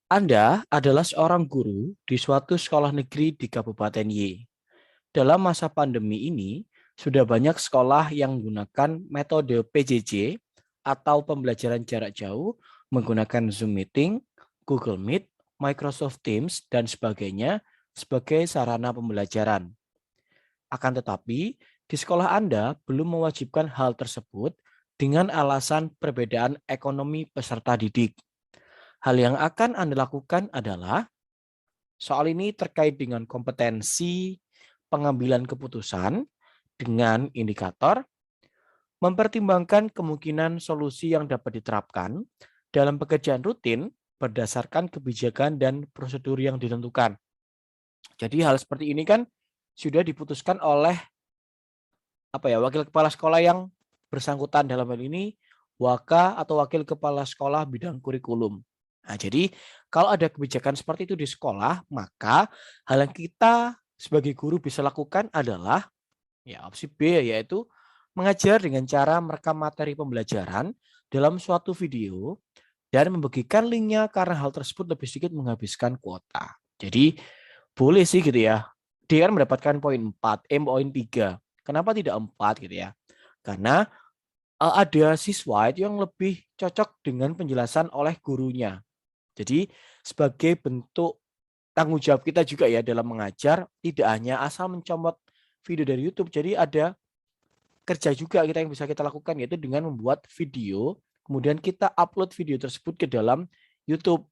Anda adalah seorang guru di suatu sekolah negeri di Kabupaten Y. Dalam masa pandemi ini, sudah banyak sekolah yang menggunakan metode PJJ atau pembelajaran jarak jauh menggunakan Zoom Meeting, Google Meet, Microsoft Teams, dan sebagainya sebagai sarana pembelajaran. Akan tetapi, di sekolah Anda belum mewajibkan hal tersebut dengan alasan perbedaan ekonomi peserta didik. Hal yang akan Anda lakukan adalah soal ini terkait dengan kompetensi pengambilan keputusan dengan indikator mempertimbangkan kemungkinan solusi yang dapat diterapkan dalam pekerjaan rutin berdasarkan kebijakan dan prosedur yang ditentukan. Jadi hal seperti ini kan sudah diputuskan oleh wakil kepala sekolah yang bersangkutan, dalam hal ini Waka atau wakil kepala sekolah bidang kurikulum. Nah, jadi kalau ada kebijakan seperti itu di sekolah, maka hal yang kita sebagai guru bisa lakukan adalah opsi B, yaitu mengajar dengan cara merekam materi pembelajaran dalam suatu video dan membagikan linknya karena hal tersebut lebih sedikit menghabiskan kuota. Jadi boleh sih gitu ya. Dia kan mendapatkan poin 4, poin 3. Kenapa tidak 4 gitu ya? Karena ada siswa itu yang lebih cocok dengan penjelasan oleh gurunya. Jadi sebagai bentuk tanggung jawab kita juga ya dalam mengajar, tidak hanya asal mencomot video dari YouTube. Jadi ada kerja juga kita yang bisa kita lakukan, yaitu dengan membuat video, kemudian kita upload video tersebut ke dalam YouTube.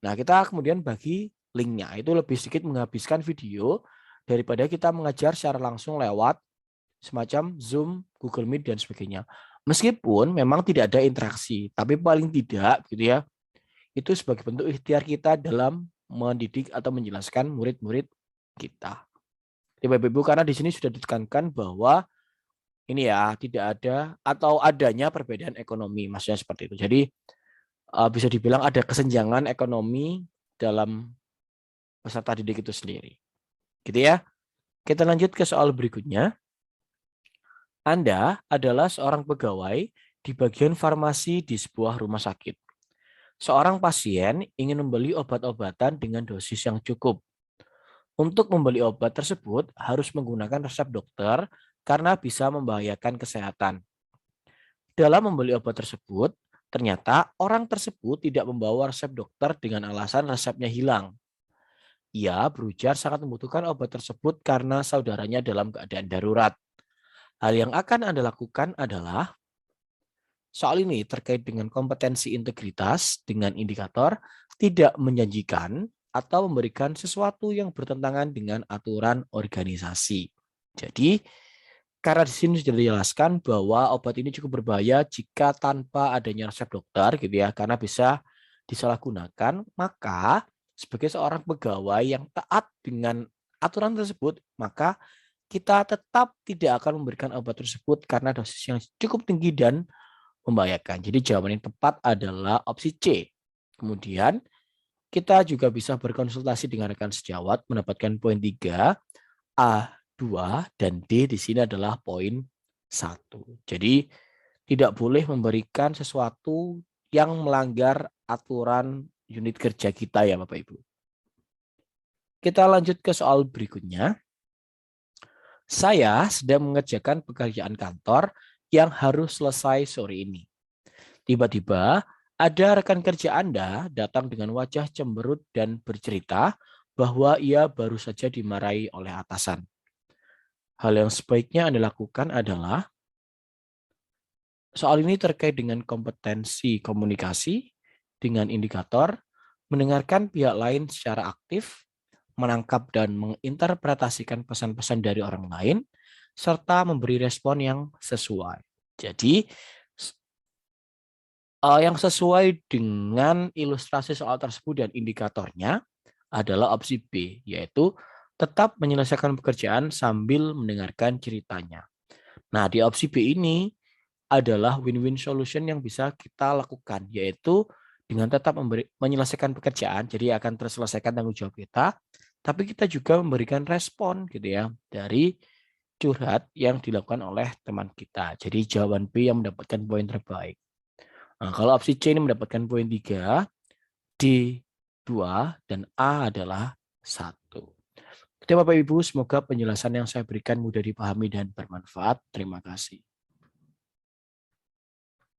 Nah, kita kemudian bagi linknya. Itu lebih sedikit menghabiskan video daripada kita mengajar secara langsung lewat semacam Zoom, Google Meet, dan sebagainya. Meskipun memang tidak ada interaksi, tapi paling tidak gitu ya, itu sebagai bentuk ikhtiar kita dalam mendidik atau menjelaskan murid-murid kita. Ibu-ibu, karena di sini sudah ditekankan bahwa ini ya tidak ada atau adanya perbedaan ekonomi, maksudnya seperti itu. Jadi bisa dibilang ada kesenjangan ekonomi dalam peserta didik itu sendiri. Gitu ya. Kita lanjut ke soal berikutnya. Anda adalah seorang pegawai di bagian farmasi di sebuah rumah sakit. Seorang pasien ingin membeli obat-obatan dengan dosis yang cukup. Untuk membeli obat tersebut harus menggunakan resep dokter karena bisa membahayakan kesehatan. Dalam membeli obat tersebut, ternyata orang tersebut tidak membawa resep dokter dengan alasan resepnya hilang. Ia berujar sangat membutuhkan obat tersebut karena saudaranya dalam keadaan darurat. Hal yang akan Anda lakukan adalah soal ini terkait dengan kompetensi integritas dengan indikator tidak menjanjikan atau memberikan sesuatu yang bertentangan dengan aturan organisasi. Jadi, karena di sini sudah dijelaskan bahwa obat ini cukup berbahaya jika tanpa adanya resep dokter gitu ya, karena bisa disalahgunakan, maka sebagai seorang pegawai yang taat dengan aturan tersebut, maka kita tetap tidak akan memberikan obat tersebut karena dosis yang cukup tinggi dan membahayakan. Jadi jawaban yang tepat adalah opsi C. Kemudian kita juga bisa berkonsultasi dengan rekan sejawat mendapatkan poin 3, A 2, dan D di sini adalah poin 1. Jadi tidak boleh memberikan sesuatu yang melanggar aturan unit kerja kita ya Bapak Ibu. Kita lanjut ke soal berikutnya. Saya sedang mengerjakan pekerjaan kantor yang harus selesai sore ini. Tiba-tiba ada rekan kerja Anda datang dengan wajah cemberut dan bercerita bahwa ia baru saja dimarahi oleh atasan. Hal yang sebaiknya Anda lakukan adalah soal ini terkait dengan kompetensi komunikasi dengan indikator mendengarkan pihak lain secara aktif, menangkap dan menginterpretasikan pesan-pesan dari orang lain, serta memberi respon yang sesuai. Jadi, yang sesuai dengan ilustrasi soal tersebut dan indikatornya adalah opsi B, yaitu tetap menyelesaikan pekerjaan sambil mendengarkan ceritanya. Nah, di opsi B ini adalah win-win solution yang bisa kita lakukan, yaitu dengan tetap menyelesaikan pekerjaan, jadi akan terselesaikan tanggung jawab kita, tapi kita juga memberikan respon gitu ya dari curhat yang dilakukan oleh teman kita. Jadi jawaban B yang mendapatkan poin terbaik. Nah, kalau opsi C ini mendapatkan poin 3, D 2, dan A adalah 1. Oke, Bapak Ibu, semoga penjelasan yang saya berikan mudah dipahami dan bermanfaat. Terima kasih.